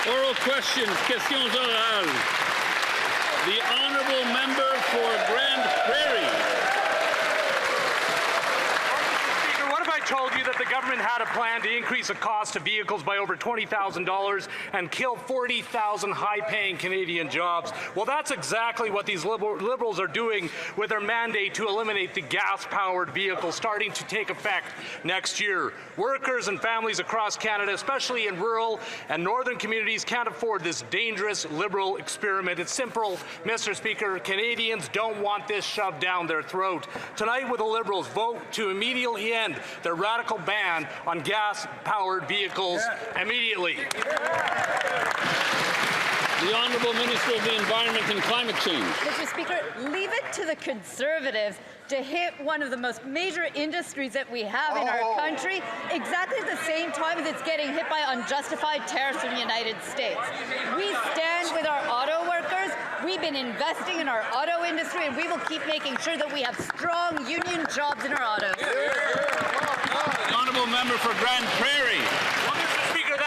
Oral questions, questions orales. The honourable member for Grand Prairie. What if I told you that the government had a plan to increase the cost of vehicles by over $20,000 and kill 40,000 high-paying Canadian jobs? Well, that's exactly what these Liberals are doing with their mandate to eliminate the gas-powered vehicle starting to take effect next year. Workers and families across Canada, especially in rural and northern communities, can't afford this dangerous Liberal experiment. It's simple, Mr. Speaker. Canadians don't want this shoved down their throat. Tonight, will the Liberals vote to immediately end their radical ban on gas-powered vehicles immediately? The Honourable Minister of the Environment and Climate Change. Mr. Speaker, leave it to the Conservatives to hit one of the most major industries that we have in our country exactly at the same time as it's getting hit by unjustified tariffs from the United States. We stand with our auto workers. We've been investing in our auto industry, and we will keep making sure that we have strong union jobs in our autos. The Honourable Member for Grand Prairie.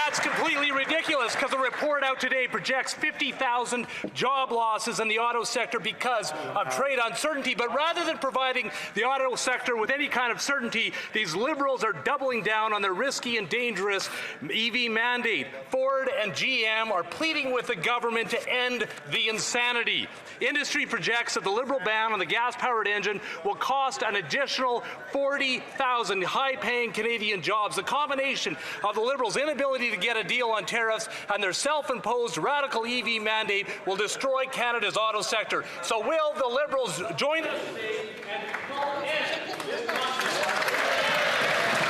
That's completely ridiculous because a report out today projects 50,000 job losses in the auto sector because of trade uncertainty. But rather than providing the auto sector with any kind of certainty, these Liberals are doubling down on their risky and dangerous EV mandate. Ford and GM are pleading with the government to end the insanity. Industry projects that the Liberal ban on the gas-powered engine will cost an additional 40,000 high-paying Canadian jobs. The combination of the Liberals' inability to get a deal on tariffs and their self-imposed radical EV mandate will destroy Canada's auto sector. So will the Liberals join us?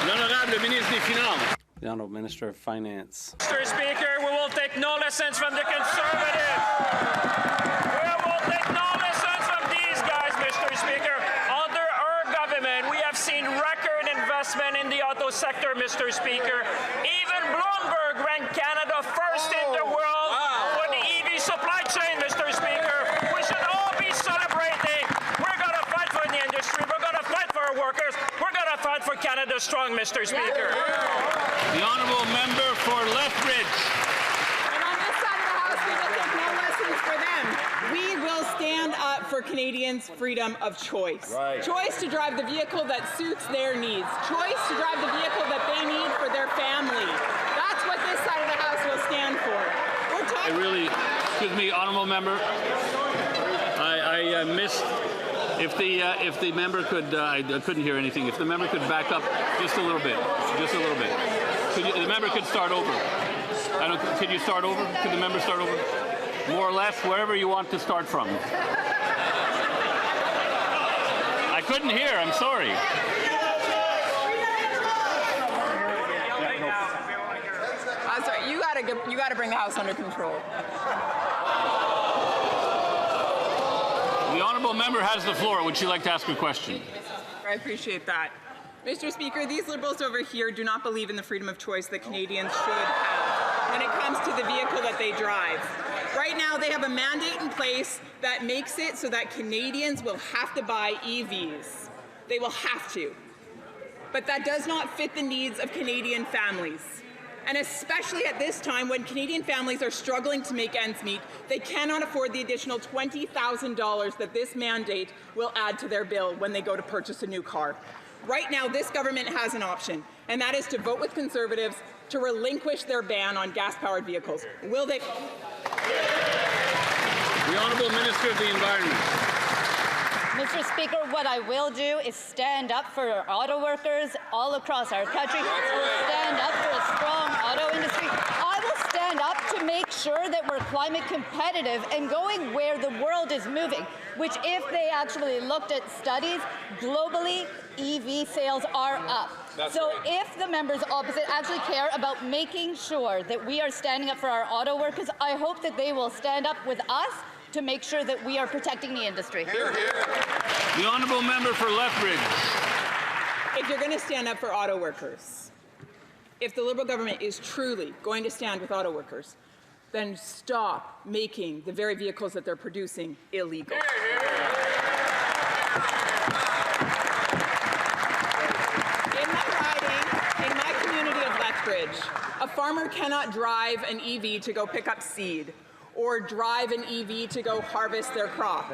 L'Honourable Ministre des Finances. The Honourable Minister of Finance. Mr. Speaker, we will take no lessons from the Conservatives. We will take no lessons from these guys, Mr. Speaker. Under our government, we have seen record investment in the auto sector, Mr. Speaker. Even Bloomberg ranked Canada first in the world for the EV supply chain, Mr. Speaker. We should all be celebrating. We're going to fight for the industry. We're going to fight for our workers. We're going to fight for Canada strong, Mr. Speaker. The Honourable Member for Lethbridge. And on this side of the House, we will take no lessons for them. We will stand up for Canadians' freedom of choice. Choice to drive the vehicle that suits their needs. Choice to drive the vehicle that they need for their family. That's what this side of the House will stand for. We're talking. Excuse me, Honourable Member. I missed. If the member could, I couldn't hear anything. If the member could back up just a little bit, the member could start over. Could you start over? Could the member start over? More or less, wherever you want to start from. I couldn't hear. I'm sorry. I'm sorry. You gotta bring the House under control. The Honourable Member has the floor. Would she like to ask a question? I appreciate that. Mr. Speaker, these Liberals over here do not believe in the freedom of choice that Canadians should have when it comes to the vehicle that they drive. Right now, they have a mandate in place that makes it so that Canadians will have to buy EVs. They will have to. But that does not fit the needs of Canadian families. And especially at this time when Canadian families are struggling to make ends meet, they cannot afford the additional $20,000 that this mandate will add to their bill when they go to purchase a new car. Right now, this government has an option, and that is to vote with Conservatives to relinquish their ban on gas-powered vehicles. Will they? The Honourable Minister of the Environment. Mr. Speaker, what I will do is stand up for our auto workers all across our country. Stand up for a strong auto industry. I will stand up to make sure that we're climate competitive and going where the world is moving, which if they actually looked at studies, globally, EV sales are up. So if the members opposite actually care about making sure that we are standing up for our auto workers, I hope that they will stand up with us to make sure that we are protecting the industry. Hear, hear. The Honourable Member for Lethbridge. If you're going to stand up for auto workers, if the Liberal government is truly going to stand with auto workers, then stop making the very vehicles that they're producing illegal. Hear, hear. In my riding, in my community of Lethbridge, A farmer cannot drive an EV to go pick up seed or drive an EV to go harvest their crop.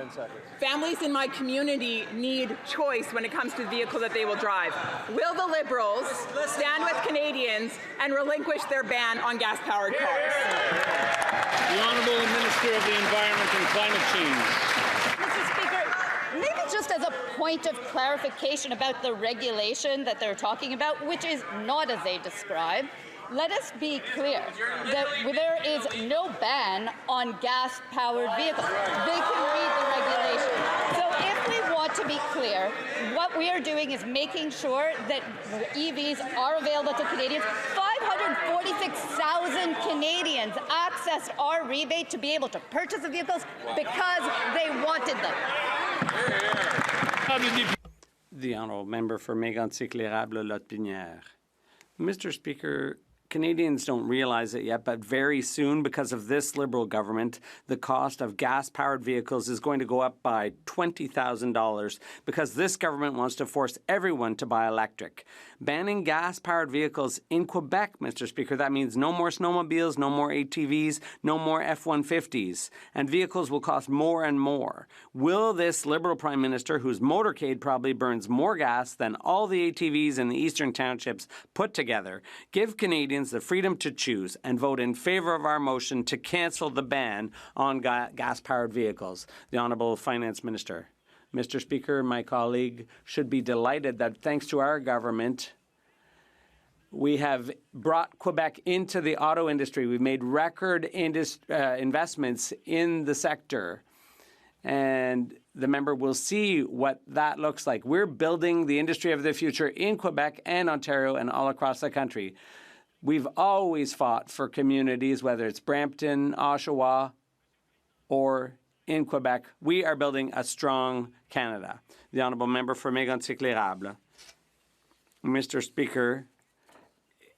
Families in my community need choice when it comes to the vehicle that they will drive. Will the Liberals stand with Canadians and relinquish their ban on gas-powered cars? The Honourable Minister of the Environment and Climate Change. Mr. Speaker, maybe just as a point of clarification about the regulation that they're talking about, which is not as they describe, let us be clear that there is no ban on gas-powered vehicles. They can read the regulation. So if we want to be clear, what we are doing is making sure that EVs are available to Canadians. 546,000 Canadians accessed our rebate to be able to purchase the vehicles because they wanted them. The honourable member for Mégantic-L'Érable-Lotbinière. Mr. Speaker, Canadians don't realize it yet, but very soon, because of this Liberal government, the cost of gas-powered vehicles is going to go up by $20,000 because this government wants to force everyone to buy electric. Banning gas-powered vehicles in Quebec, Mr. Speaker, that means no more snowmobiles, no more ATVs, no more F-150s, and vehicles will cost more and more. Will this Liberal Prime Minister, whose motorcade probably burns more gas than all the ATVs in the eastern townships put together, give Canadians the freedom to choose and vote in favour of our motion to cancel the ban on gas-powered vehicles? The Honourable Finance Minister. Mr. Speaker, my colleague should be delighted that thanks to our government, we have brought Quebec into the auto industry. We've made record investments in the sector. And the member will see what that looks like. We're building the industry of the future in Quebec and Ontario and all across the country. We've always fought for communities, whether it's Brampton, Oshawa, or in Quebec. We are building a strong Canada. The honourable member for Mégantic-L'Érable. Mr. Speaker,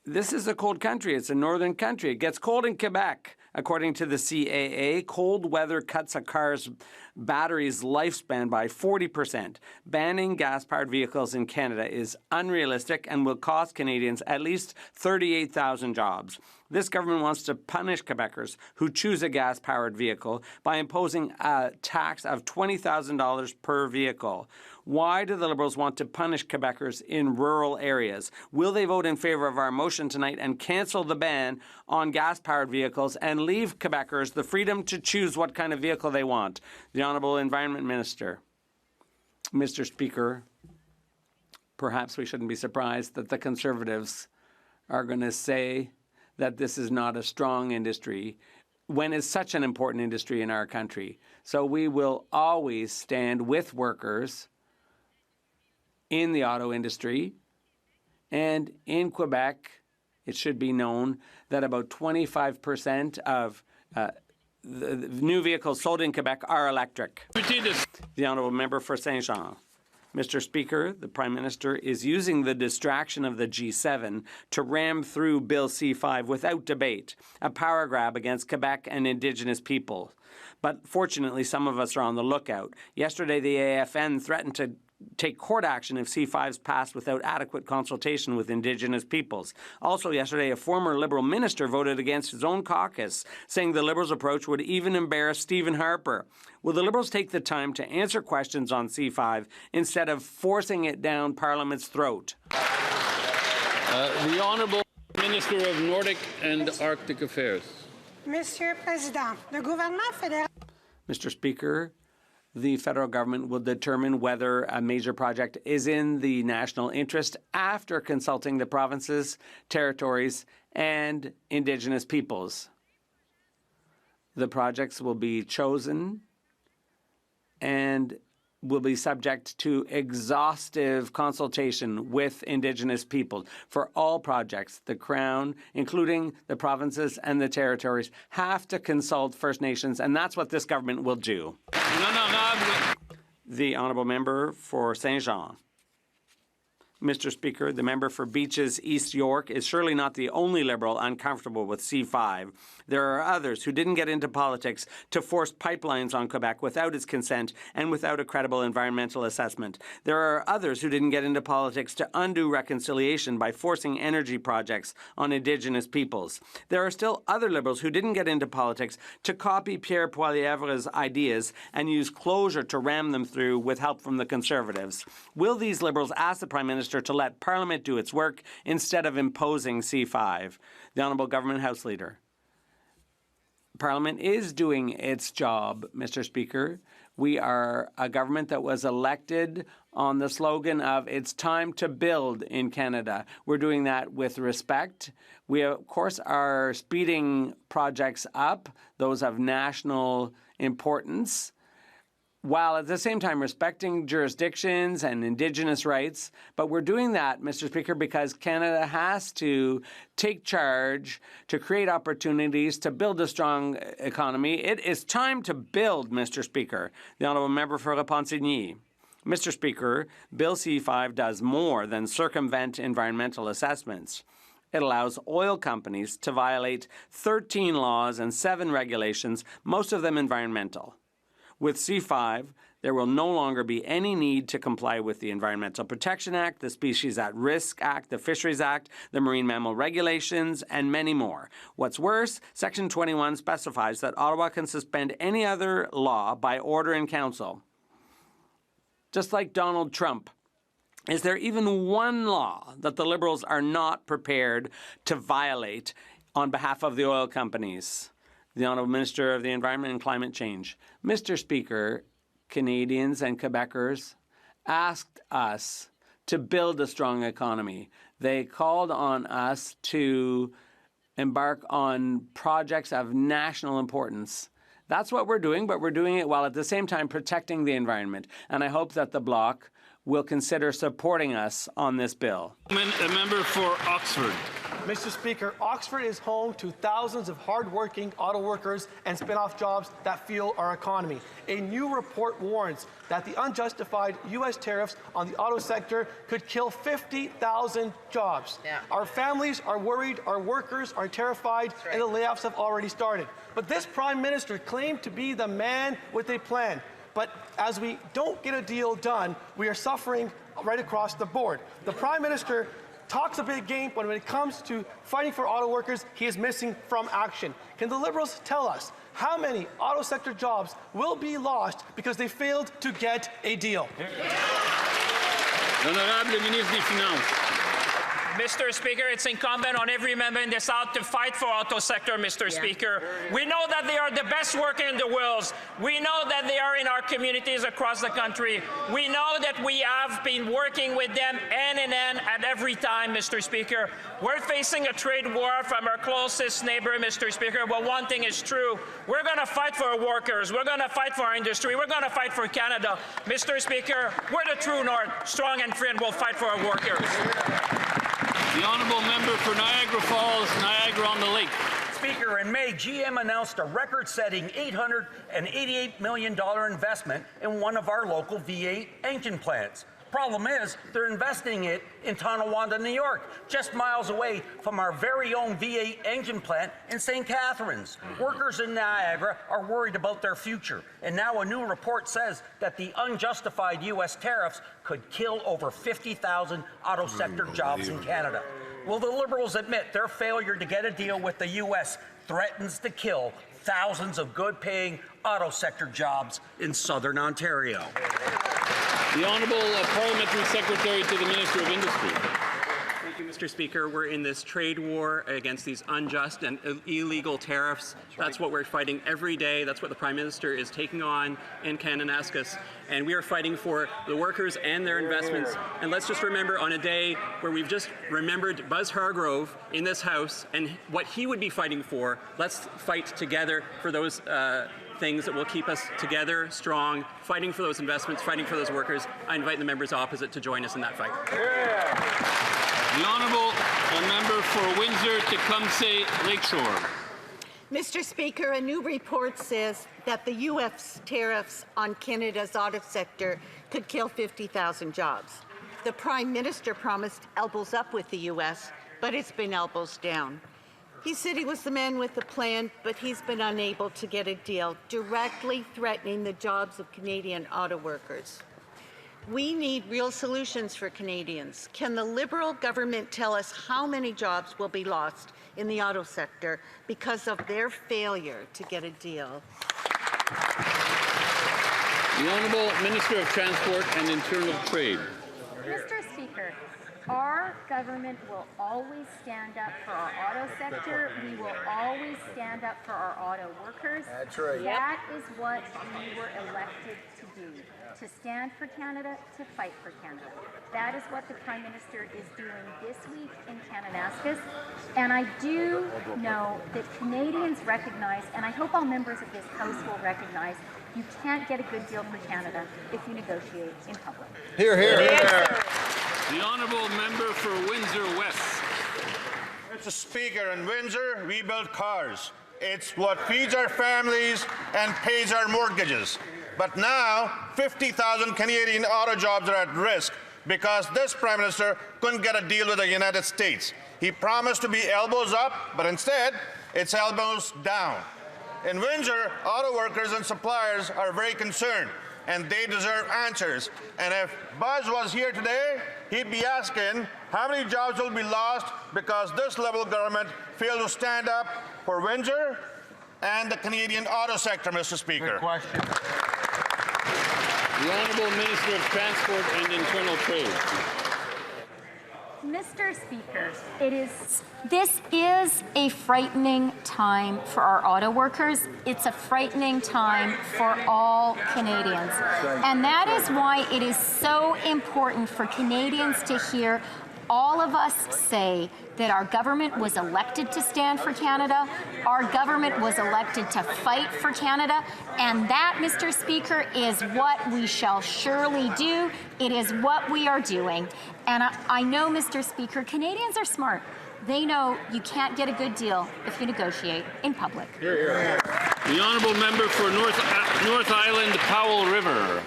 this is a cold country. It's a northern country. It gets cold in Quebec. According to the CAA, cold weather cuts a car's battery's lifespan by 40%. Banning gas-powered vehicles in Canada is unrealistic and will cost Canadians at least 38,000 jobs. This government wants to punish Quebecers who choose a gas-powered vehicle by imposing a tax of $20,000 per vehicle. Why do the Liberals want to punish Quebecers in rural areas? Will they vote in favour of our motion tonight and cancel the ban on gas-powered vehicles and leave Quebecers the freedom to choose what kind of vehicle they want? The Honourable Environment Minister. Mr. Speaker, perhaps we shouldn't be surprised that the Conservatives are going to say that this is not a strong industry when it's such an important industry in our country. So we will always stand with workers in the auto industry. And in Quebec, it should be known that about 25% of the new vehicles sold in Quebec are electric. The honourable member for Saint-Jean. Mr. Speaker, the Prime Minister is using the distraction of the G7 to ram through Bill C-5 without debate, a power grab against Quebec and Indigenous people. But fortunately, some of us are on the lookout. Yesterday, the AFN threatened to take court action if C-5s passed without adequate consultation with Indigenous peoples. Also yesterday, a former Liberal minister voted against his own caucus, saying the Liberals' approach would even embarrass Stephen Harper. Will the Liberals take the time to answer questions on C-5 instead of forcing it down Parliament's throat? The Honourable Minister of Nordic and Arctic Affairs. Monsieur Président, le gouvernement fédéral. Mr. Speaker, the federal government will determine whether a major project is in the national interest after consulting the provinces, territories, and Indigenous peoples. The projects will be chosen and will be subject to exhaustive consultation with Indigenous people. For all projects, the Crown, including the provinces and the territories, have to consult First Nations, and that's what this government will do. The honourable member for Saint-Jean. Mr. Speaker, the member for Beaches East York is surely not the only Liberal uncomfortable with C5. There are others who didn't get into politics to force pipelines on Quebec without its consent and without a credible environmental assessment. There are others who didn't get into politics to undo reconciliation by forcing energy projects on Indigenous peoples. There are still other Liberals who didn't get into politics to copy Pierre Poilievre's ideas and use closure to ram them through with help from the Conservatives. Will these Liberals ask the Prime Minister to let Parliament do its work instead of imposing C5? The Honourable Government House Leader. Parliament is doing its job, Mr. Speaker. We are a government that was elected on the slogan of "It's time to build" in Canada. We're doing that with respect. We, of course, are speeding projects up, those of national importance, while at the same time respecting jurisdictions and Indigenous rights. But we're doing that, Mr. Speaker, because Canada has to take charge to create opportunities to build a strong economy. It is time to build, Mr. Speaker. The Honourable Member for Repentigny. Mr. Speaker, Bill C5 does more than circumvent environmental assessments. It allows oil companies to violate 13 laws and 7 regulations, most of them environmental. With C5, there will no longer be any need to comply with the Environmental Protection Act, the Species at Risk Act, the Fisheries Act, the Marine Mammal Regulations, and many more. What's worse, Section 21 specifies that Ottawa can suspend any other law by order in Council. Just like Donald Trump. Is there even one law that the Liberals are not prepared to violate on behalf of the oil companies? The Honourable Minister of the Environment and Climate Change. Mr. Speaker, Canadians and Quebecers asked us to build a strong economy. They called on us to embark on projects of national importance. That's what we're doing, but we're doing it while at the same time protecting the environment. And I hope that the Bloc will consider supporting us on this bill. A member for Oxford. Mr. Speaker, Oxford is home to thousands of hard-working auto workers and spin-off jobs that fuel our economy. A new report warns that the unjustified U.S. tariffs on the auto sector could kill 50,000 jobs. Yeah. Our families are worried, our workers are terrified, and the layoffs have already started. But this Prime Minister claimed to be the man with a plan. But as we don't get a deal done, we are suffering right across the board. The Prime Minister talks a big game, but when it comes to fighting for auto workers, he is missing from action. Can the Liberals tell us how many auto sector jobs will be lost because they failed to get a deal? L'Honorable Ministre des Finances. Mr. Speaker, it's incumbent on every member in this House to fight for auto sector, Mr. Speaker. We know that they are the best worker in the world. We know that they are in our communities across the country. We know that we have been working with them hand in hand at every time, Mr. Speaker. We're facing a trade war from our closest neighbor, Mr. Speaker, but one thing is true. We're going to fight for our workers. We're going to fight for our industry. We're going to fight for Canada. Mr. Speaker, we're the true North, strong and free, and we'll fight for our workers. The Honourable Member for Niagara Falls, Niagara-on-the-Lake. Speaker, in May, GM announced a record-setting $888 million investment in one of our local V8 engine plants. Problem is, they're investing it in Tonawanda, New York, just miles away from our very own V8 engine plant in St. Catharines. Workers in Niagara are worried about their future, and now a new report says that the unjustified U.S. tariffs could kill over 50,000 auto sector jobs in Canada. Will the Liberals admit their failure to get a deal with the U.S. threatens to kill thousands of good-paying auto sector jobs in Southern Ontario? The Honourable Parliamentary Secretary to the Minister of Industry. Thank you, Mr. Speaker. We're in this trade war against these unjust and illegal tariffs. That's what we're fighting every day. That's what the Prime Minister is taking on in Kananaskis. And we are fighting for the workers and their investments. And let's just remember, on a day where we've just remembered Buzz Hargrove in this House and what he would be fighting for, let's fight together for those things that will keep us together, strong, fighting for those investments, fighting for those workers. I invite the members opposite to join us in that fight. The Honourable Member for Windsor-Tecumseh Lakeshore. Mr. Speaker, a new report says that the U.S. tariffs on Canada's auto sector could kill 50,000 jobs. The Prime Minister promised elbows up with the U.S., but it's been elbows down. He said he was the man with the plan, but he's been unable to get a deal, directly threatening the jobs of Canadian auto workers. We need real solutions for Canadians. Can the Liberal government tell us how many jobs will be lost in the auto sector because of their failure to get a deal? The Honourable Minister of Transport and Internal Trade. Mr. Speaker, our government will always stand up for our auto sector. We will always stand up for our auto workers. That's right. That is what we were elected to do, to stand for Canada, to fight for Canada. That is what the Prime Minister is doing this week in Kananaskis. And I do know that Canadians recognize, and I hope all members of this House will recognize, you can't get a good deal for Canada if you negotiate in public. Hear, hear. The Honourable Member for Windsor West. Mr. Speaker, in Windsor, we build cars. It's what feeds our families and pays our mortgages. But now, 50,000 Canadian auto jobs are at risk because this Prime Minister couldn't get a deal with the United States. He promised to be elbows up, but instead, it's elbows down. In Windsor, auto workers and suppliers are very concerned, and they deserve answers. And if Buzz was here today, he'd be asking how many jobs will be lost because this Liberal government failed to stand up for Windsor and the Canadian auto sector, Mr. Speaker. Good question. The Honourable Minister of Transport and Internal Trade. Mr. Speaker, this is a frightening time for our auto workers. It's a frightening time for all Canadians. And that is why it is so important for Canadians to hear all of us say that our government was elected to stand for Canada, our government was elected to fight for Canada, and that, Mr. Speaker, is what we shall surely do. It is what we are doing. And I know, Mr. Speaker, Canadians are smart. They know you can't get a good deal if you negotiate in public. The Honourable Member for North Island Powell River.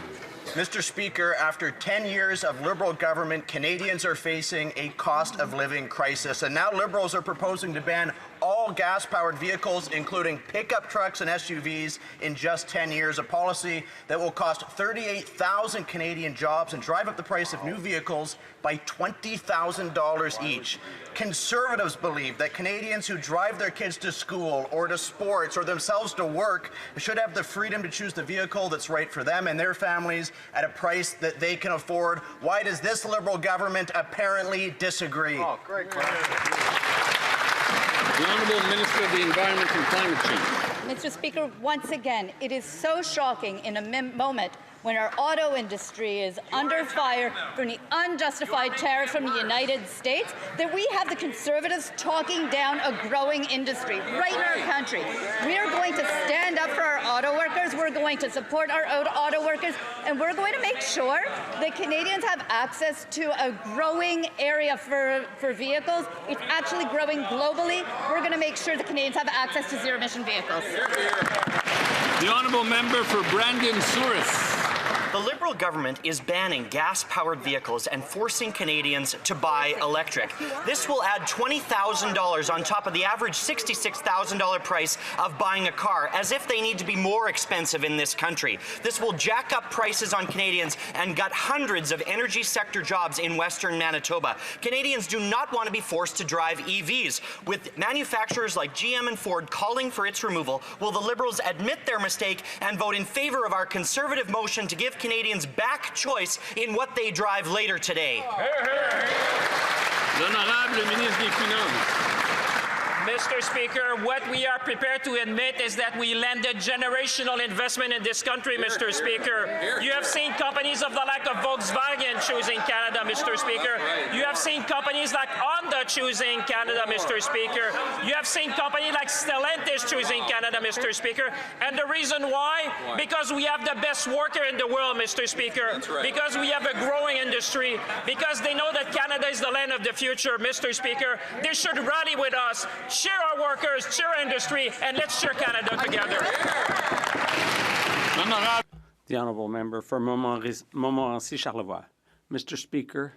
Mr. Speaker, after 10 years of Liberal government, Canadians are facing a cost of living crisis, and now Liberals are proposing to ban all gas-powered vehicles, including pickup trucks and SUVs, in just 10 years, a policy that will cost 38,000 Canadian jobs and drive up the price of new vehicles by $20,000 each. Conservatives believe that Canadians who drive their kids to school or to sports or themselves to work should have the freedom to choose the vehicle that's right for them and their families at a price that they can afford. Why does this Liberal government apparently disagree? Oh, great question. The Honourable Minister of the Environment and Climate Change. Mr. Speaker, once again, it is so shocking in a moment when our auto industry is under fire from the unjustified tariff from the United States that we have the Conservatives talking down a growing industry right in our country. We are going to stand up for our auto workers, we're going to support our auto workers, and we're going to make sure that Canadians have access to a growing area for vehicles. It's actually growing globally. We're going to make sure that Canadians have access to zero-emission vehicles. The Honourable Member for Brandon-Souris. The Liberal government is banning gas-powered vehicles and forcing Canadians to buy electric. This will add $20,000 on top of the average $66,000 price of buying a car, as if they need to be more expensive in this country. This will jack up prices on Canadians and gut hundreds of energy sector jobs in Western Manitoba. Canadians do not want to be forced to drive EVs. With manufacturers like GM and Ford calling for its removal, will the Liberals admit their mistake and vote in favour of our Conservative motion to give Canadians back choice in what they drive later today? L'Honorable Ministre des Finances. Mr. Speaker, what we are prepared to admit is that we landed generational investment in this country, Mr. Speaker. You have seen companies of the like of Volkswagen choosing Canada, Mr. Speaker. You have seen companies like Honda choosing Canada, Mr. Speaker. You have seen companies like Stellantis choosing Canada, Mr. Speaker. And the reason why? Because we have the best worker in the world, Mr. Speaker. Because we have a growing industry. Because they know that Canada is the land of the future, Mr. Speaker. They should rally with us. Cheer our workers, cheer our industry, and let's cheer Canada together. The Honourable Member for Montmorency-Charlevoix. Mr. Speaker,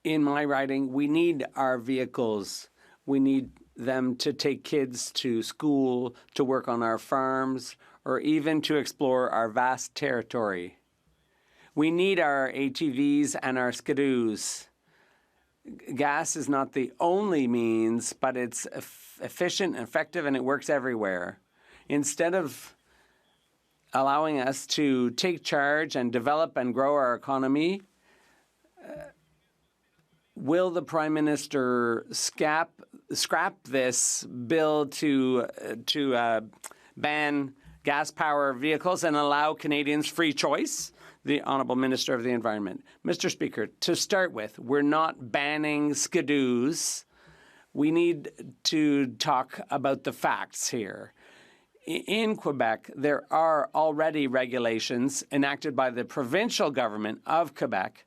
in my riding, we need our vehicles. We need them to take kids to school, to work on our farms, or even to explore our vast territory. We need our ATVs and our skidoos. Gas is not the only means, but it's efficient, effective, and it works everywhere. Instead of allowing us to take charge and develop and grow our economy, will the Prime Minister scrap this bill to ban gas-powered vehicles and allow Canadians free choice? The Honourable Minister of the Environment. Mr. Speaker, to start with, we're not banning skidoos. We need to talk about the facts here. In Quebec, there are already regulations enacted by the provincial government of Quebec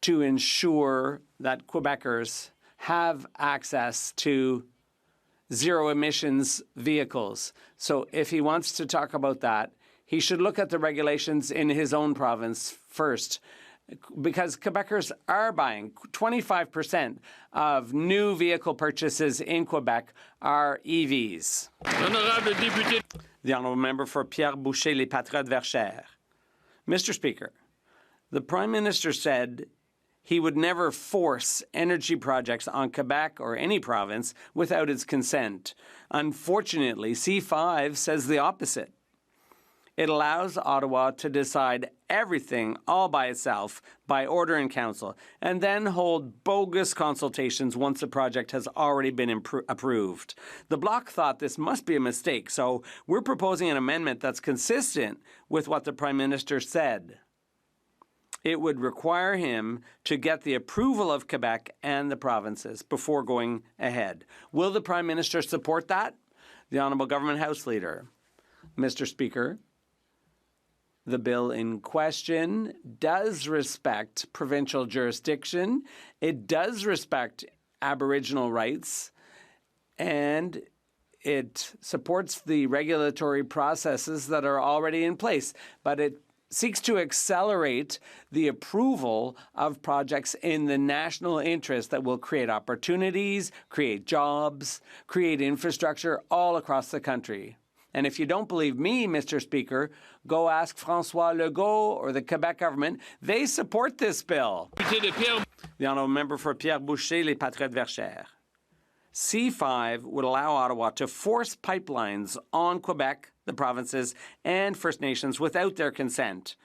to ensure that Quebecers have access to zero emissions vehicles. So if he wants to talk about that, he should look at the regulations in his own province first, because Quebecers are buying 25% of new vehicle purchases in Quebec are EVs. The Honourable Member for Pierre Boucher, Les Patriotes Verchères. Mr. Speaker, the Prime Minister said he would never force energy projects on Quebec or any province without its consent. Unfortunately, C5 says the opposite. It allows Ottawa to decide everything all by itself by order in council and then hold bogus consultations once a project has already been approved. The Bloc thought this must be a mistake, so we're proposing an amendment that's consistent with what the Prime Minister said. It would require him to get the approval of Quebec and the provinces before going ahead. Will the Prime Minister support that? The Honourable Government House Leader. Mr. Speaker, the bill in question does respect provincial jurisdiction, it does respect Aboriginal rights, and it supports the regulatory processes that are already in place, but it seeks to accelerate the approval of projects in the national interest that will create opportunities, create jobs, create infrastructure all across the country. And if you don't believe me, Mr. Speaker, go ask François Legault or the Quebec government. They support this bill. The Honourable Member for Pierre Boucher, Les Patriotes Verchères. C5 would allow Ottawa to force pipelines on Quebec, the provinces, and First Nations without their consent.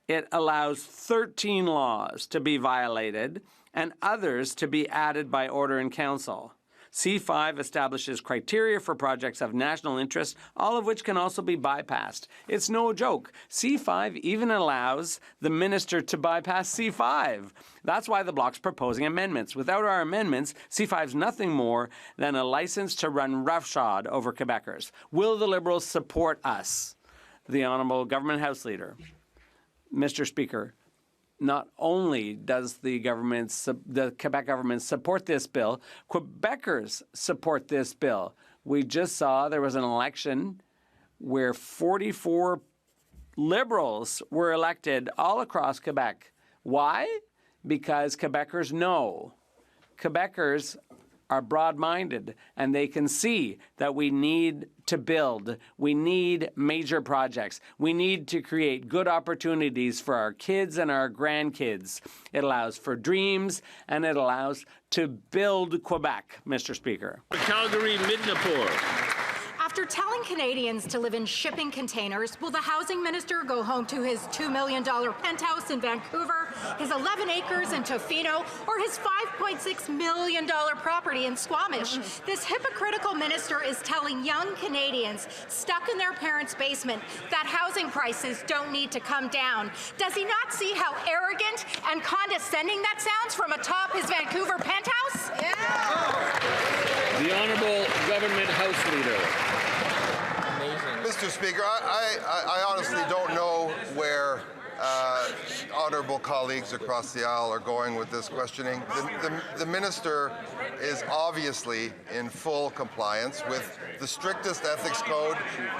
It allows 13 laws to be violated and others to be added by order in council. C5 establishes criteria for projects of national interest, all of which can also be bypassed. It's no joke. C5 even allows the minister to bypass C5. That's why the Bloc's proposing amendments. Without our amendments, C5 is nothing more than a license to run roughshod over Quebecers. Will the Liberals support us? The Honourable Government House Leader. Mr. Speaker, not only does the Quebec government support this bill, Quebecers support this bill. We just saw there was an election where 44 Liberals were elected all across Quebec. Why? Because Quebecers know. Quebecers are broad-minded, and they can see that we need to build. We need major projects. We need to create good opportunities for our kids and our grandkids. It allows for dreams, and it allows to build Quebec, Mr. Speaker. Calgary, Midnapore. After telling Canadians to live in shipping containers, will the housing minister go home to his $2 million penthouse in Vancouver, his 11 acres in Tofino, or his $5.6 million property in Squamish? This hypocritical minister is telling young Canadians stuck in their parents' basement that housing prices don't need to come down. Does he not see how arrogant and condescending that sounds from atop his Vancouver penthouse? The Honourable Government House Leader. Mr. Speaker, I honestly don't know where honourable colleagues across the aisle are going with this questioning. The minister is obviously in full compliance with the strictest ethics code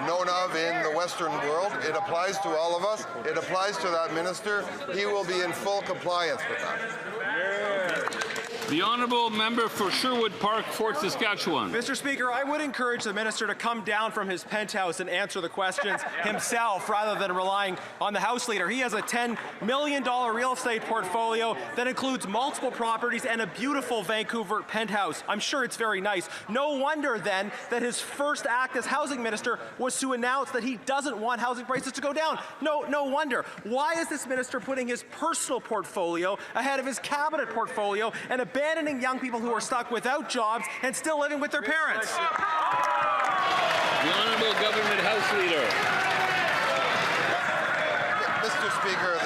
known of in the Western world. It applies to all of us. It applies to that minister. He will be in full compliance with that. The honourable member for Sherwood Park, Fort Saskatchewan. Mr. Speaker, I would encourage the minister to come down from his penthouse and answer the questions himself rather than relying on the House Leader. He has a $10 million real estate portfolio that includes multiple properties and a beautiful Vancouver penthouse. I'm sure it's very nice. No wonder then that his first act as housing minister was to announce that he doesn't want housing prices to go down. No wonder. Why is this minister putting his personal portfolio ahead of his cabinet portfolio and abandoning young people who are stuck without jobs and still living with their parents? The Honourable Government House Leader. Mr. Speaker,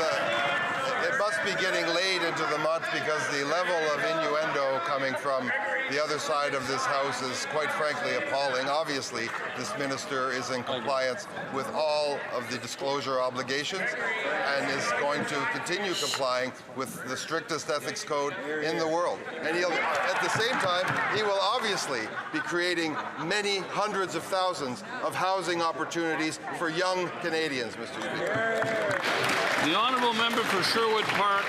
it must be getting late into the month because the level of innuendo coming from the other side of this House is quite frankly appalling. Obviously, this minister is in compliance with all of the disclosure obligations and is going to continue complying with the strictest ethics code in the world. And at the same time, he will obviously be creating many hundreds of thousands of housing opportunities for young Canadians, Mr. Speaker. The honourable member for Sherwood Park,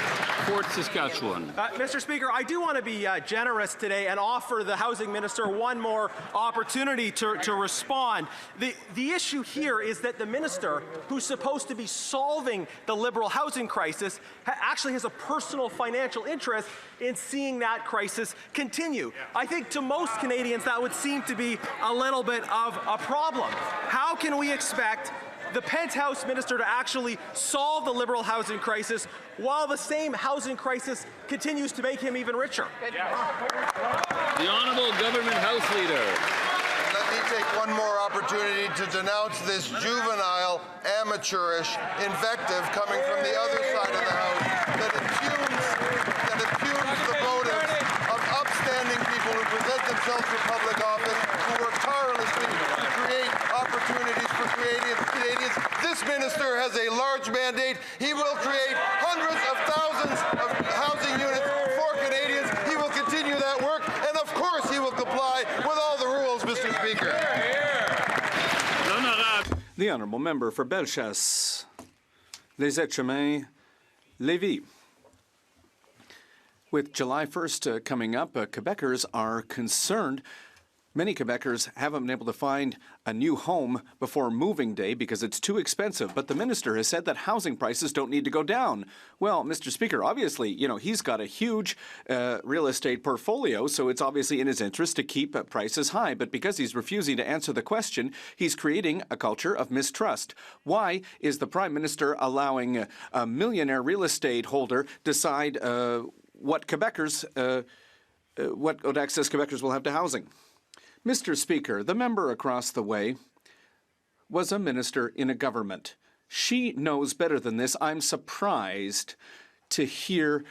Fort Saskatchewan. Mr. Speaker, I do want to be generous today and offer the housing minister one more opportunity to respond. The issue here is that the minister, who's supposed to be solving the Liberal housing crisis, actually has a personal financial interest in seeing that crisis continue. I think to most Canadians that would seem to be a little bit of a problem. How can we expect the penthouse minister to actually solve the Liberal housing crisis while the same housing crisis continues to make him even richer? The Honourable Government House Leader. Let me take one more opportunity to denounce this juvenile, amateurish invective coming from the other side of the House that impugns the motives of upstanding people who present themselves for public office, who work tirelessly to create opportunities for Canadians. This minister has a large mandate. He will create hundreds of thousands of housing units for Canadians. He will continue that work, and of course he will comply with all the rules, Mr. Speaker. The honourable member for Bellechasse, Les Etchemins, Lévis. With July 1st coming up, Quebecers are concerned. Many Quebecers haven't been able to find a new home before moving day because it's too expensive. But the minister has said that housing prices don't need to go down. Well, Mr. Speaker, obviously, he's got a huge real estate portfolio, so it's obviously in his interest to keep prices high. But because he's refusing to answer the question, he's creating a culture of mistrust. Why is the Prime Minister allowing a millionaire real estate holder decide what Quebecers, what access Quebecers will have to housing? Mr. Speaker, the member across the way was a minister in a government. She knows better than this. I'm surprised to hear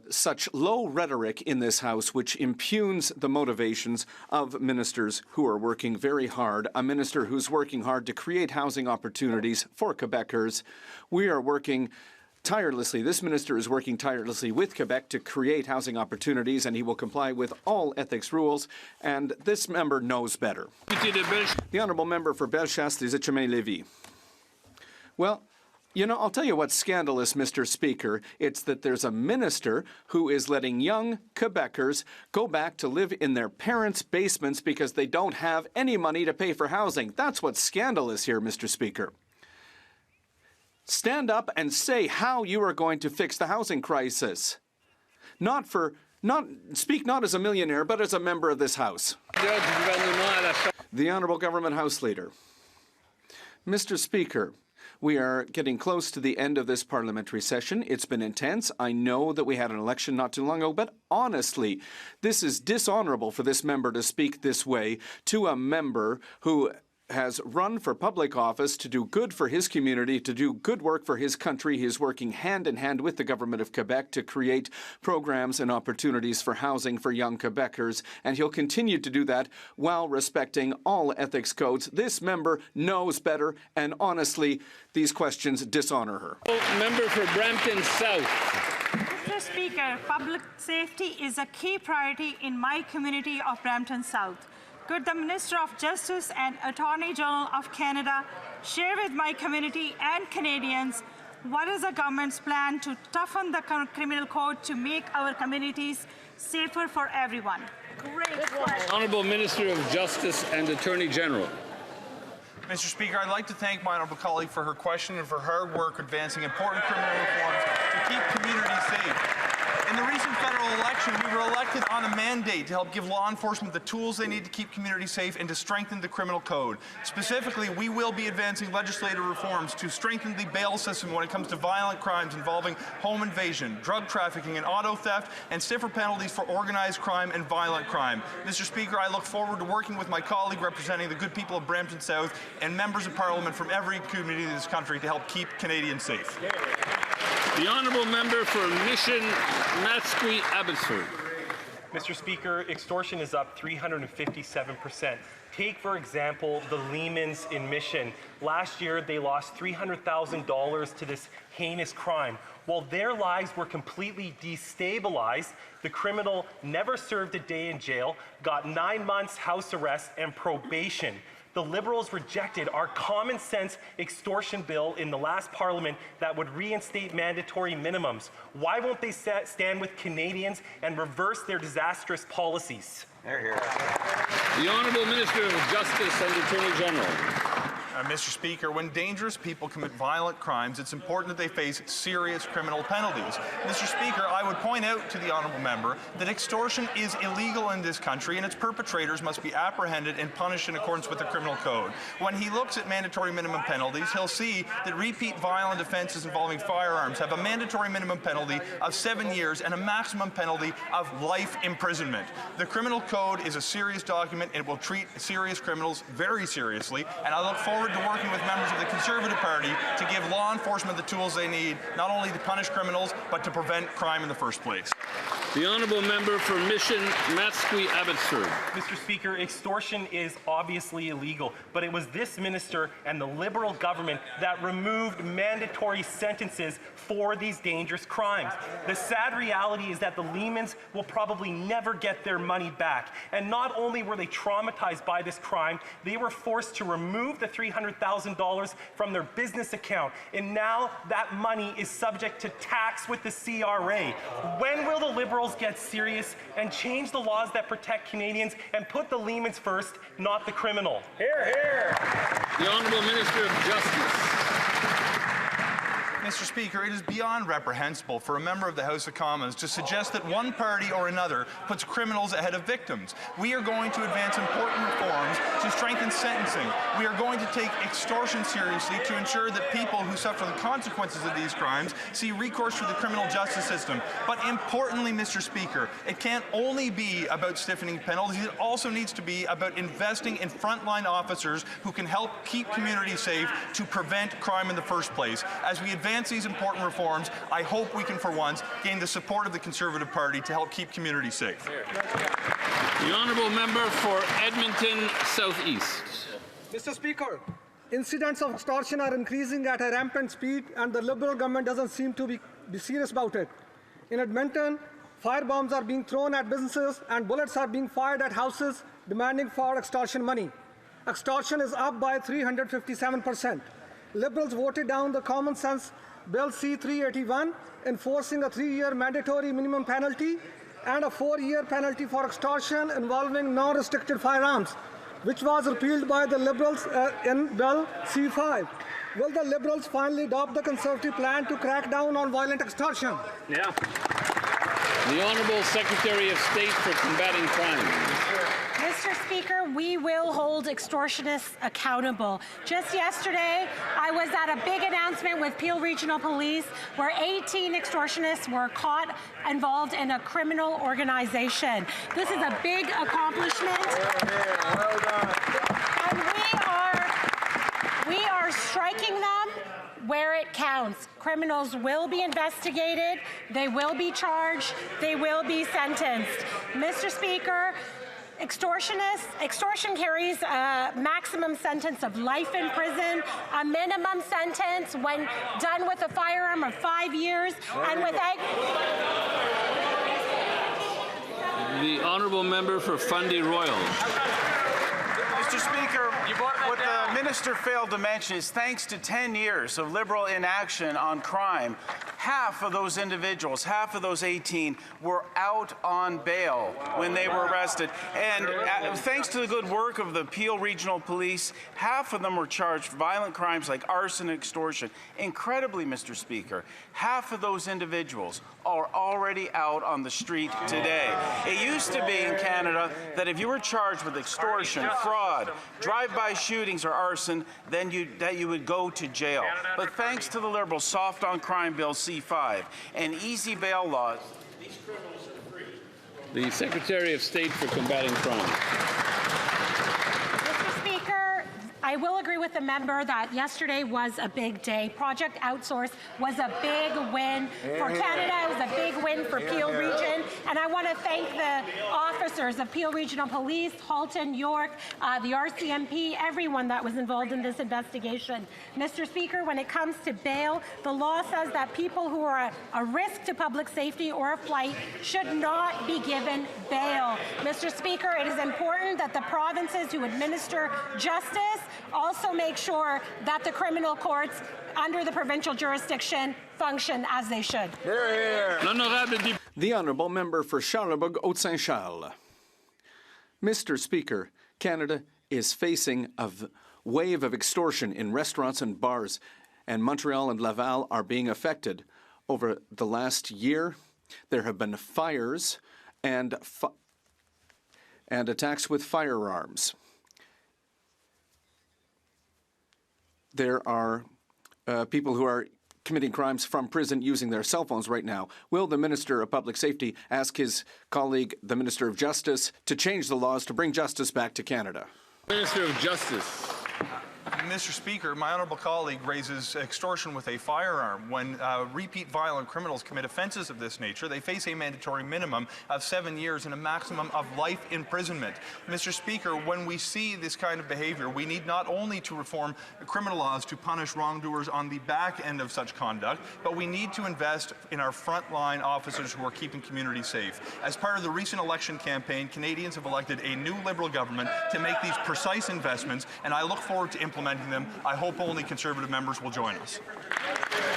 such low rhetoric in this House, which impugns the motivations of ministers who are working very hard. A minister who's working hard to create housing opportunities for Quebecers. We are working tirelessly. This minister is working tirelessly with Quebec to create housing opportunities, and he will comply with all ethics rules, and this member knows better. The honourable member for Bellechasse, Les Etchemins, Lévis. Well, I'll tell you what's scandalous, Mr. Speaker. It's that there's a minister who is letting young Quebecers go back to live in their parents' basements because they don't have any money to pay for housing. That's what's scandalous here, Mr. Speaker. Stand up and say how you are going to fix the housing crisis. Speak not as a millionaire, but as a member of this House. The Honourable Government House Leader. Mr. Speaker, we are getting close to the end of this parliamentary session. It's been intense. I know that we had an election not too long ago, but honestly, this is dishonourable for this member to speak this way to a member who has run for public office to do good for his community, to do good work for his country. He is working hand in hand with the government of Quebec to create programs and opportunities for housing for young Quebecers, and he'll continue to do that while respecting all ethics codes. This member knows better, and honestly, these questions dishonor her. Member for Brampton South. Mr. Speaker, public safety is a key priority in my community of Brampton South. Could the Minister of Justice and Attorney General of Canada share with my community and Canadians What is the government's plan to toughen the criminal code to make our communities safer for everyone? Great question. Honourable Minister of Justice and Attorney General. Mr. Speaker, I'd like to thank my honourable colleague for her question and for her work advancing important criminal reforms to keep communities safe. In the recent federal election, we were elected on a mandate to help give law enforcement the tools they need to keep communities safe and to strengthen the criminal code. Specifically, we will be advancing legislative reforms to strengthen the bail system when it comes to violent crimes involving home invasion, drug trafficking, and auto theft, and stiffer penalties for organized crime and violent crime. Mr. Speaker, I look forward to working with my colleague representing the good people of Brampton South and members of Parliament from every community in this country to help keep Canadians safe. The Honourable Member for Mission Matsqui Abbotsford. Mr. Speaker, extortion is up 357%. Take, for example, the Lehmans in Mission. Last year, they lost $300,000 to this heinous crime. While their lives were completely destabilized, the criminal never served a day in jail, got 9 months house arrest and probation. The Liberals rejected our common sense extortion bill in the last Parliament that would reinstate mandatory minimums. Why won't they stand with Canadians and reverse their disastrous policies? The Honourable Minister of Justice and Attorney General. Mr. Speaker, when dangerous people commit violent crimes, it's important that they face serious criminal penalties. Mr. Speaker, I would point out to the honourable member that extortion is illegal in this country and its perpetrators must be apprehended and punished in accordance with the criminal code. When he looks at mandatory minimum penalties, he'll see that repeat violent offences involving firearms have a mandatory minimum penalty of 7 years and a maximum penalty of life imprisonment. The criminal code is a serious document. It will treat serious criminals very seriously, and I look forward to working with members of the Conservative Party to give law enforcement the tools they need, not only to punish criminals, but to prevent crime in the first place. The Honourable Member for Mission Matsqui Abbotsford. Mr. Speaker, extortion is obviously illegal, but it was this minister and the Liberal government that removed mandatory sentences for these dangerous crimes. The sad reality is that the Lehmans will probably never get their money back. And not only were they traumatized by this crime, they were forced to remove the $300,000 from their business account. And now that money is subject to tax with the CRA. When will the Liberals get serious and change the laws that protect Canadians and put the Lehmans first, not the criminal? Hear, hear. The Honourable Minister of Justice. Mr. Speaker, it is beyond reprehensible for a member of the House of Commons to suggest that one party or another puts criminals ahead of victims. We are going to advance important reforms to strengthen sentencing. We are going to take extortion seriously to ensure that people who suffer the consequences of these crimes see recourse to the criminal justice system. But importantly, Mr. Speaker, it can't only be about stiffening penalties. It also needs to be about investing in frontline officers who can help keep communities safe to prevent crime in the first place. As we advance these important reforms, I hope we can, for once, gain the support of the Conservative Party to help keep communities safe. The Honourable Member for Edmonton South East. Mr. Speaker, incidents of extortion are increasing at a rampant speed, and the Liberal government doesn't seem to be serious about it. In Edmonton, firebombs are being thrown at businesses, and bullets are being fired at houses demanding for extortion money. Extortion is up by 357%. Liberals voted down the common sense Bill C-381, enforcing a 3-year mandatory minimum penalty and a 4-year penalty for extortion involving non-restricted firearms, which was repealed by the Liberals in Bill C-5. Will the Liberals finally adopt the Conservative plan to crack down on violent extortion? Yeah. The Honourable Secretary of State for Combating Crime. Mr. Speaker, we will hold extortionists accountable. Just yesterday, I was at a big announcement with Peel Regional Police where 18 extortionists were caught involved in a criminal organization. This is a big accomplishment. Well done. And we are striking them where it counts. Criminals will be investigated, they will be charged, they will be sentenced. Mr. Speaker, extortion carries a maximum sentence of life in prison, a minimum sentence when done with a firearm of 5 years, and with The Honourable Member for Fundy Royal. Mr. Speaker, what the minister failed to mention is thanks to 10 years of Liberal inaction on crime, half of those individuals, half of those 18, were out on bail when they were arrested. And thanks to the good work of the Peel Regional Police, half of them were charged for violent crimes like arson and extortion. Incredibly, Mr. Speaker, half of those individuals are already out on the street today. It used to be in Canada that if you were charged with extortion, fraud, drive-by shootings, or arson, then you would go to jail. But thanks to the Liberals' soft on crime bill C5 and easy bail laws, these criminals are free. The Secretary of State for Combating Crime. Mr. Speaker, I will agree with the member that yesterday was a big day. Project Outsource was a big win for Canada. It was a big win for Peel Region. And I want to thank the officers of Peel Regional Police, Halton, York, the RCMP, everyone that was involved in this investigation. Mr. Speaker, when it comes to bail, the law says that people who are a risk to public safety or a flight should not be given bail. Mr. Speaker, it is important that the provinces who administer justice also make sure that the criminal courts under the provincial jurisdiction function as they should. The Honourable Member for Charlebourg-Haute-Saint-Charles. Mr. Speaker, Canada is facing a wave of extortion in restaurants and bars, and Montreal and Laval are being affected. Over the last year, there have been fires and attacks with firearms. There are people who are committing crimes from prison using their cell phones right now. Will the Minister of Public Safety ask his colleague, the Minister of Justice, to change the laws to bring justice back to Canada? Minister of Justice. Mr. Speaker, my honourable colleague raises extortion with a firearm. When repeat violent criminals commit offences of this nature, they face a mandatory minimum of 7 years and a maximum of life imprisonment. Mr. Speaker, when we see this kind of behaviour, we need not only to reform criminal laws to punish wrongdoers on the back end of such conduct, but we need to invest in our frontline officers who are keeping communities safe. As part of the recent election campaign, Canadians have elected a new Liberal government to make these precise investments, and I look forward to implementing them. I hope only Conservative members will join us.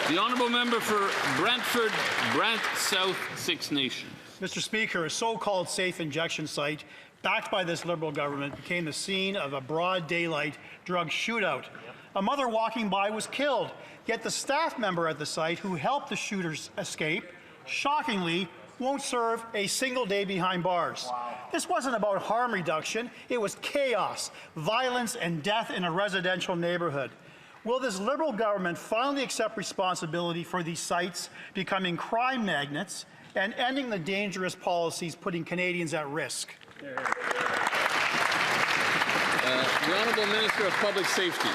The Honourable Member for Brantford, Brant South, Six Nations. Mr. Speaker, a so-called safe injection site backed by this Liberal government became the scene of a broad daylight drug shootout. A mother walking by was killed, yet the staff member at the site who helped the shooters escape, shockingly, won't serve a single day behind bars. Wow. This wasn't about harm reduction, it was chaos, violence, and death in a residential neighborhood. Will this Liberal government finally accept responsibility for these sites becoming crime magnets and ending the dangerous policies putting Canadians at risk? The Honourable Minister of Public Safety.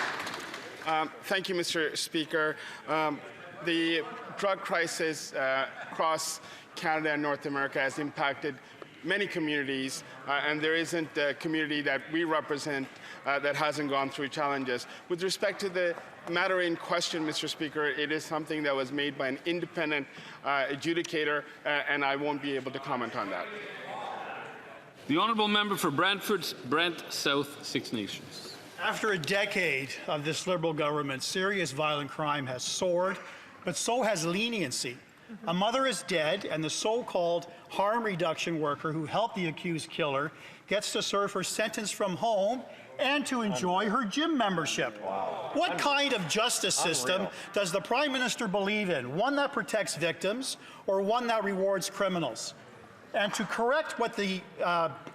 Thank you, Mr. Speaker. The drug crisis across Canada and North America has impacted many communities, and there isn't a community that we represent that hasn't gone through challenges. With respect to the matter in question, Mr. Speaker, it is something that was made by an independent adjudicator, and I won't be able to comment on that. The Honourable Member for Brantford, Brant South, Six Nations. After a decade of this Liberal government, serious violent crime has soared, but so has leniency. A mother is dead, and the so-called harm reduction worker who helped the accused killer gets to serve her sentence from home and to enjoy her gym membership. Wow. What kind of justice system does the Prime Minister believe in? One that protects victims or one that rewards criminals? And to correct what the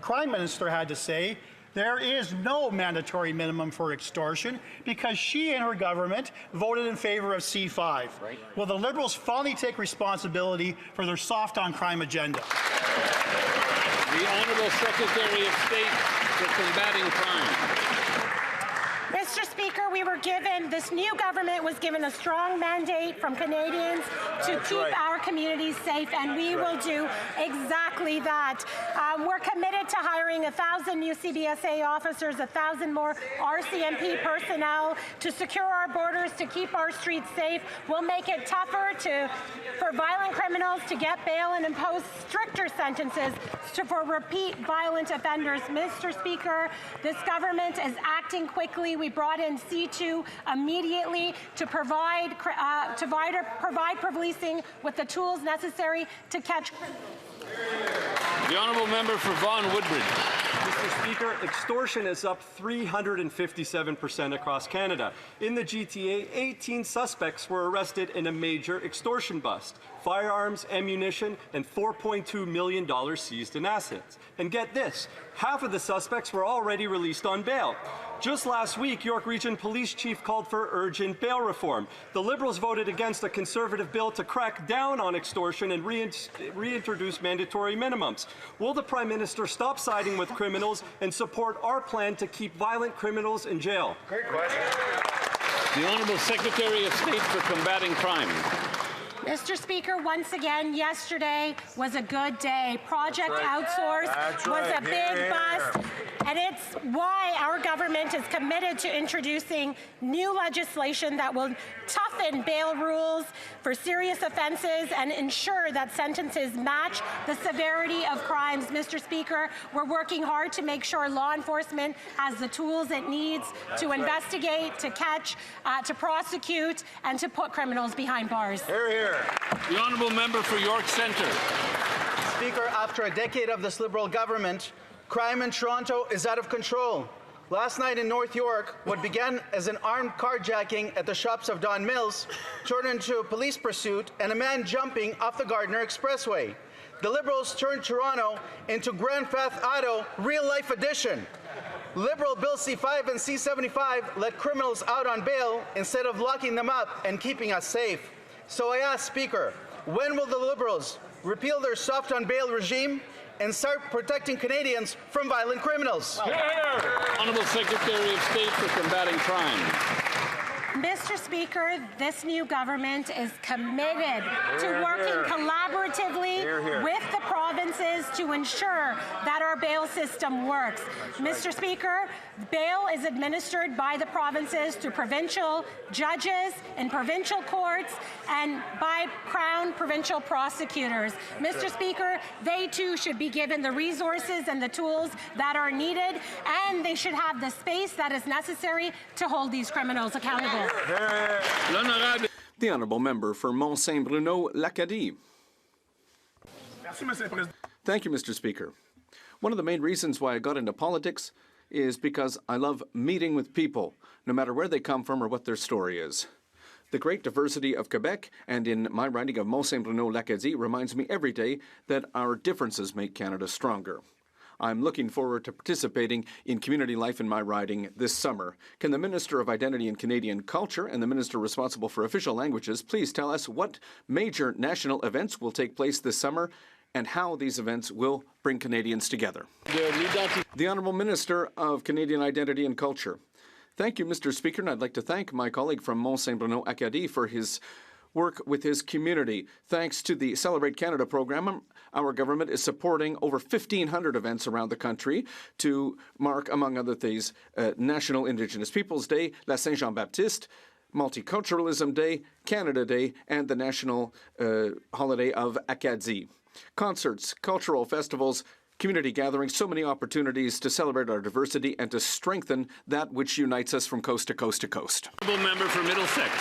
Prime Minister had to say, there is no mandatory minimum for extortion because she and her government voted in favor of C5. Right. Will the Liberals finally take responsibility for their soft on crime agenda? The Honourable Secretary of State for Combating Crime. Mr. Speaker, this new government was given a strong mandate from Canadians to keep our communities safe, and we will do exactly quickly that we're committed to hiring 1,000 new CBSA officers, 1,000 more RCMP personnel to secure our borders, to keep our streets safe. We'll make it tougher for violent criminals to get bail and impose stricter sentences for repeat violent offenders. Mr. Speaker, this government is acting quickly. We brought in C2 immediately to provide policing with the tools necessary to catch. The honourable member for Vaughan Woodbridge. Mr. Speaker, extortion is up 357% across Canada. In the GTA, 18 suspects were arrested in a major extortion bust. Firearms, ammunition, and $4.2 million seized in assets. And get this, half of the suspects were already released on bail. Just last week, York Region Police Chief called for urgent bail reform. The Liberals voted against a Conservative bill to crack down on extortion and reintroduce mandatory minimums. Will the Prime Minister stop siding with criminals and support our plan to keep violent criminals in jail? Great question. The Honourable Secretary of State for Combating Crime. Mr. Speaker, once again, yesterday was a good day. Project Outsource was a big bust, and it's why our government is committed to introducing new legislation that will toughen bail rules for serious offenses and ensure that sentences match the severity of crimes. Mr. Speaker, we're working hard to make sure law enforcement has the tools it needs to investigate, to catch, to prosecute, and to put criminals behind bars. Hear, hear. The honourable member for York Centre. Speaker, after a decade of this Liberal government, crime in Toronto is out of control. Last night in North York, what began as an armed carjacking at the shops of Don Mills turned into a police pursuit and a man jumping off the Gardiner Expressway. The Liberals turned Toronto into Grand Theft Auto real-life edition. Liberal Bill C5 and C75 let criminals out on bail instead of locking them up and keeping us safe. So I ask, Speaker, when will the Liberals repeal their soft on bail regime and start protecting Canadians from violent criminals? Honourable Secretary of State for Combating Crime. Mr. Speaker, this new government is committed to working collaboratively with the provinces to ensure that our bail system works. Mr. Speaker, bail is administered by the provinces through provincial judges in provincial courts and by Crown provincial prosecutors. Mr. Speaker, they too should be given the resources and the tools that are needed, and they should have the space that is necessary to hold these criminals accountable. The honourable member for Mont-Saint-Bruno-L'Acadie. Thank you, Mr. Speaker. One of the main reasons why I got into politics is because I love meeting with people, no matter where they come from or what their story is. The great diversity of Quebec and in my riding of Mont-Saint-Bruno-L'Acadie reminds me every day that our differences make Canada stronger. I'm looking forward to participating in community life in my riding this summer. Can the Minister of Identity and Canadian Culture and the Minister responsible for official languages please tell us what major national events will take place this summer and how these events will bring Canadians together? The Honourable Minister of Canadian Identity and Culture. Thank you, Mr. Speaker, and I'd like to thank my colleague from Mont-Saint-Bruno-Acadie for his work with his community. Thanks to the Celebrate Canada program, our government is supporting over 1,500 events around the country to mark, among other things, National Indigenous Peoples Day, La Saint-Jean-Baptiste, Multiculturalism Day, Canada Day, and the national holiday of Acadie. Concerts, cultural festivals, community gatherings, so many opportunities to celebrate our diversity and to strengthen that which unites us from coast to coast to coast. Honourable member for Middlesex.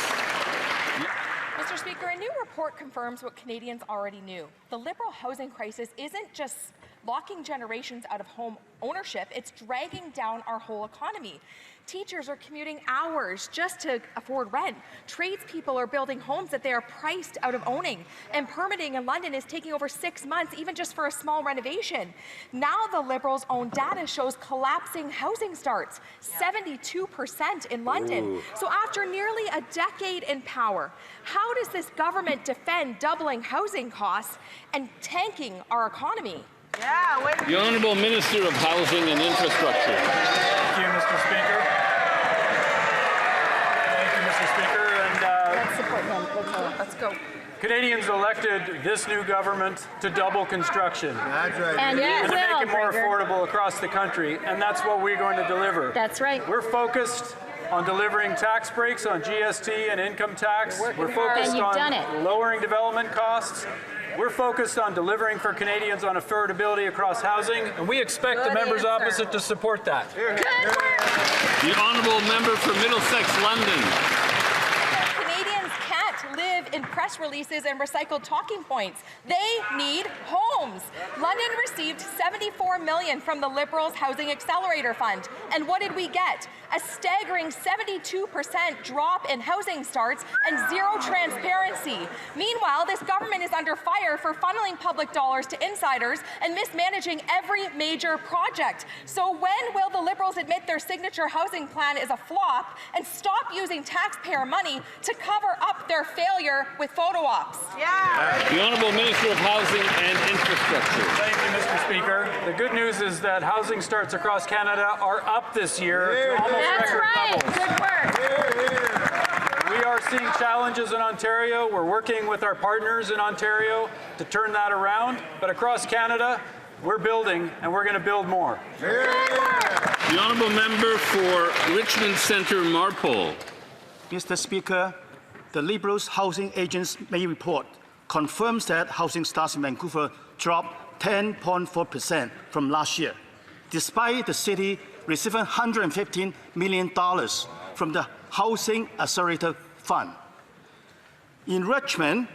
Mr. Speaker, a new report confirms what Canadians already knew. The Liberal housing crisis isn't just locking generations out of home ownership, it's dragging down our whole economy. Teachers are commuting hours just to afford rent. Tradespeople are building homes that they are priced out of owning. And permitting in London is taking over 6 months, even just for a small renovation. Now the Liberals' own data shows collapsing housing starts, 72% in London. Ooh. So after nearly a decade in power, how does this government defend doubling housing costs and tanking our economy? The Honourable Minister of Housing and Infrastructure. Thank you, Mr. Speaker. Thank you, Mr. Speaker. And let's support him. Let's go. Canadians elected this new government to double construction. That's right. And to you make will, it more Gregor. affordable across the country, and that's what we're going to deliver. That's right. We're focused on delivering tax breaks on GST and income tax. We're focused And you've done on it. lowering development costs. We're focused on delivering for Canadians on affordability across housing, and we expect the members opposite to support that. The honourable member for Middlesex, London. Canadians can't live in press releases and recycled talking points. They need homes. London received $74 million from the Liberals' Housing Accelerator Fund. And what did we get? A staggering 72% drop in housing starts and zero transparency. Meanwhile, this government is under fire for funneling public dollars to insiders and mismanaging every major project. So when will the Liberals admit their signature housing plan is a flop and stop using taxpayer money to cover up their failure with photo ops? The Honourable Minister of Housing and Infrastructure. Thank you, Mr. Speaker. The good news is that housing starts across Canada are up this year to almost record levels. Good work. We are seeing challenges in Ontario. We're working with our partners in Ontario to turn that around. But across Canada, we're building, and we're going to build more. The Honourable Member for Richmond Centre, Marpole. Mr. Speaker, the Liberals' Housing Agents May report confirms that housing starts in Vancouver dropped 10.4% from last year, despite the city receiving $115 million from the Housing Accelerator Fund. In Richmond,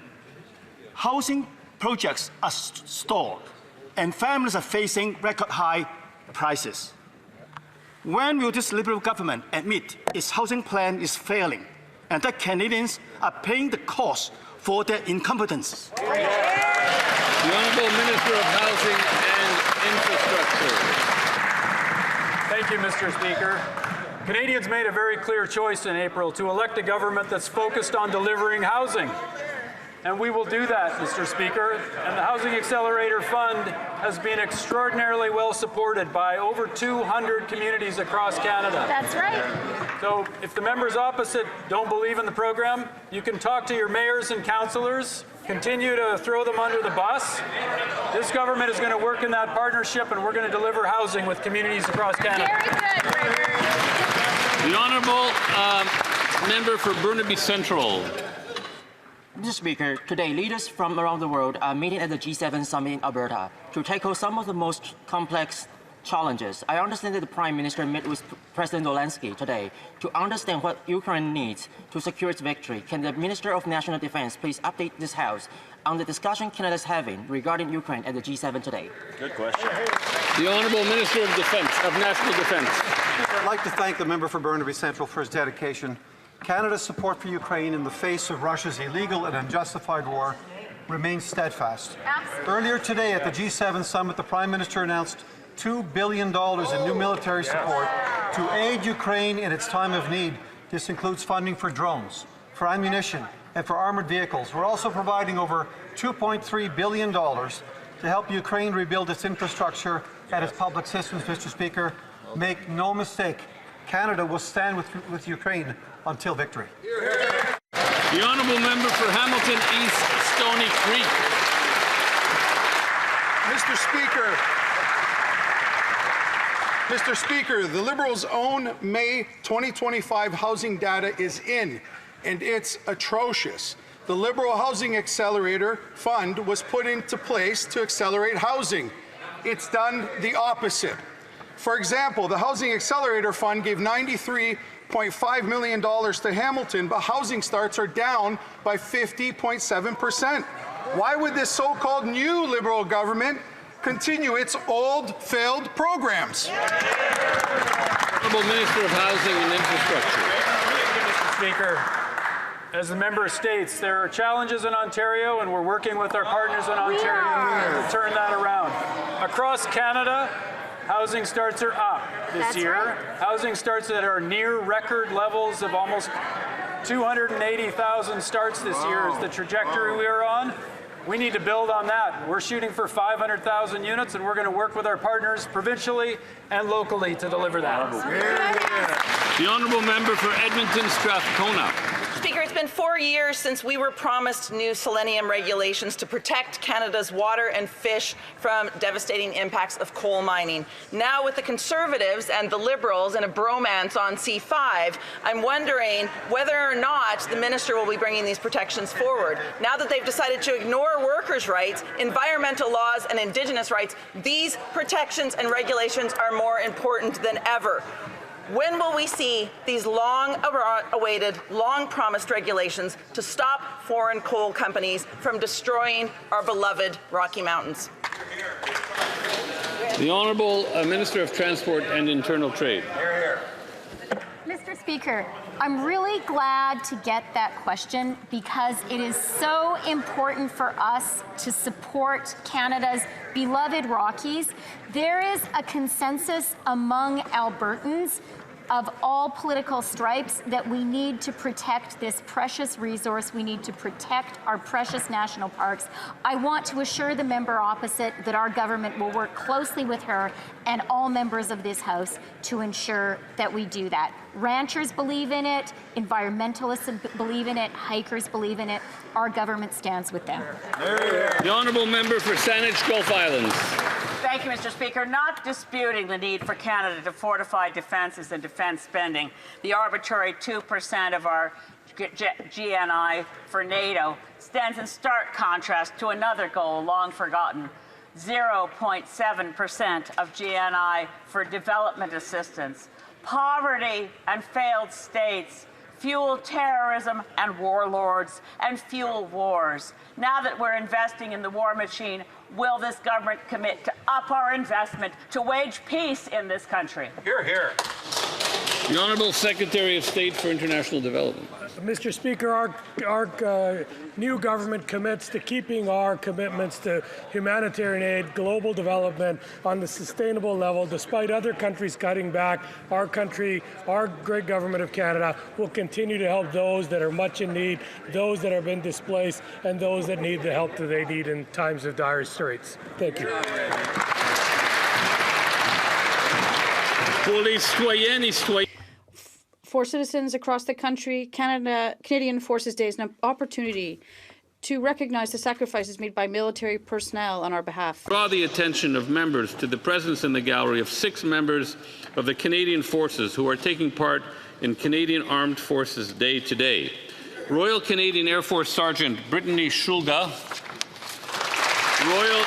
housing projects are stalled, and families are facing record high prices. When will this Liberal government admit its housing plan is failing and that Canadians are paying the cost for their incompetence? The Honourable Minister of Housing and Infrastructure. Thank you, Mr. Speaker. Canadians made a very clear choice in April to elect a government that's focused on delivering housing. And we will do that, Mr. Speaker. And the Housing Accelerator Fund has been extraordinarily well supported by over 200 communities across Canada. That's right. So if the members opposite don't believe in the program, you can talk to your mayors and councillors, continue to throw them under the bus. This government is going to work in that partnership, and we're going to deliver housing with communities across Canada. Very good, Gregor. The Honourable Member for Burnaby Central. Mr. Speaker, today leaders from around the world are meeting at the G7 summit in Alberta to tackle some of the most complex challenges. I understand that the Prime Minister met with President Zelensky today to understand what Ukraine needs to secure its victory. Can the Minister of National Defense please update this House on the discussion Canada is having regarding Ukraine at the G7 today? Good question. The Honourable Minister of Defence, of National Defence. I'd like to thank the member for Burnaby Central for his dedication. Canada's support for Ukraine in the face of Russia's illegal and unjustified war remains steadfast. Earlier today at the G7 summit, the Prime Minister announced $2 billion in new military support to aid Ukraine in its time of need. This includes funding for drones, for ammunition, and for armored vehicles. We're also providing over $2.3 billion to help Ukraine rebuild its infrastructure and its public systems, Mr. Speaker. Make no mistake, Canada will stand with Ukraine until victory. The Honourable Member for Hamilton East, Stony Creek. Mr. Speaker, the Liberals' own May 2025 housing data is in, and it's atrocious. The Liberal Housing Accelerator Fund was put into place to accelerate housing. It's done the opposite. For example, the Housing Accelerator Fund gave $93.5 million to Hamilton, but housing starts are down by 50.7%. Why would this so-called new Liberal government continue its old, failed programs? Honourable Minister of Housing and Infrastructure. Mr. Speaker, as the member states, there are challenges in Ontario, and we're working with our partners in Ontario to turn that around. Across Canada, housing starts are up this year. Right. Housing starts that are near record levels of almost 280,000 starts this year is the trajectory we are on. We need to build on that. We're shooting for 500,000 units, and we're going to work with our partners provincially and locally to deliver that. The Honourable Member for Edmonton Strathcona. Speaker, it's been been 4 years since we were promised new selenium regulations to protect Canada's water and fish from devastating impacts of coal mining. Now with the Conservatives and the Liberals in a bromance on C5, I'm wondering whether or not the minister will be bringing these protections forward. Now that they've decided to ignore workers' rights, environmental laws, and Indigenous rights, these protections and regulations are more important than ever. When will we see these long-awaited, long-promised regulations to stop foreign coal companies from destroying our beloved Rocky Mountains? The Honourable Minister of Transport and Internal Trade. Mr. Speaker, I'm really glad to get that question because it is so important for us to support Canada's beloved Rockies. There is a consensus among Albertans of all political stripes that we need to protect this precious resource. We need to protect our precious national parks. I want to assure the member opposite that our government will work closely with her and all members of this House to ensure that we do that. Ranchers believe in it, environmentalists believe in it, hikers believe in it. Our government stands with them. The Honourable Member for Saanich Gulf Islands. Thank you, Mr. Speaker. Not disputing the need for Canada to fortify defences and defence spending. The arbitrary 2% of our GNI for NATO stands in stark contrast to another goal long forgotten, 0.7% of GNI for development assistance. Poverty and failed states fuel terrorism and warlords and fuel wars. Now that we're investing in the war machine, will this government commit to up our investment to wage peace in this country? Hear, hear. The Honourable Secretary of State for International Development. Mr. Speaker, our new government commits to keeping our commitments to humanitarian aid, global development on the sustainable level. Despite other countries cutting back, our country, our great government of Canada, will continue to help those that are much in need, those that have been displaced, and those that need the help that they need in times of dire straits. Thank you. For citizens across the country, Canadian Forces Day is an opportunity to recognize the sacrifices made by military personnel on our behalf. Draw the attention of members to the presence in the gallery of 6 members of the Canadian Forces who are taking part in Canadian Armed Forces Day today. Royal Canadian Air Force Sergeant Brittany Shulga, Royal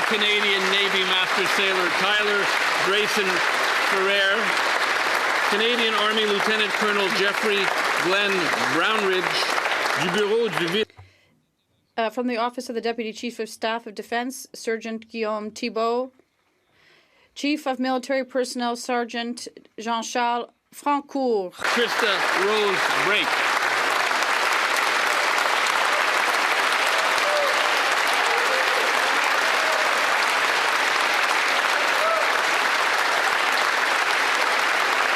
Canadian Navy Master Sailor Tyler Grayson Ferrer, Canadian Army Lieutenant Colonel Jeffrey Glenn Brownridge, du Bureau du Ville. From the Office of the Deputy Chief of Staff of Defense, Sergeant Guillaume Thibault, Chief of Military Personnel Sergeant Jean-Charles Francourt, Krista Rose Brake.